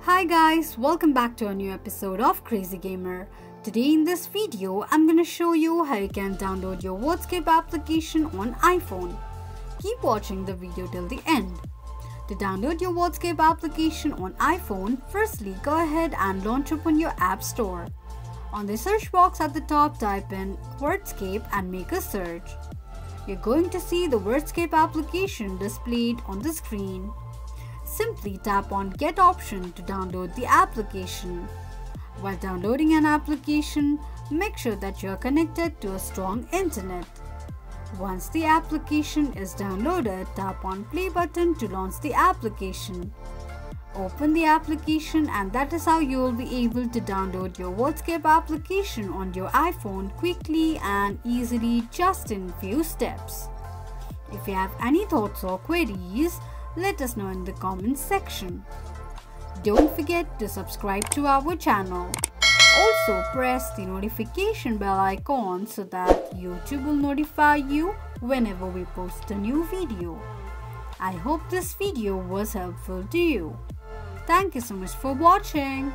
Hi guys, welcome back to a new episode of Crazy Gamer. Today in this video, I'm gonna show you how you can download your Wordscape application on iPhone. Keep watching the video till the end. To download your Wordscape application on iPhone, firstly go ahead and launch open your App Store. On the search box at the top, type in Wordscape and make a search. You're going to see the Wordscape application displayed on the screen. Simply tap on Get option to download the application. While downloading an application, make sure that you are connected to a strong internet. Once the application is downloaded, tap on Play button to launch the application. Open the application and that is how you will be able to download your Wordscape application on your iPhone quickly and easily just in few steps. If you have any thoughts or queries, let us know in the comments section. Don't forget to subscribe to our channel. Also press the notification bell icon so that YouTube will notify you whenever we post a new video. I hope this video was helpful to you. Thank you so much for watching.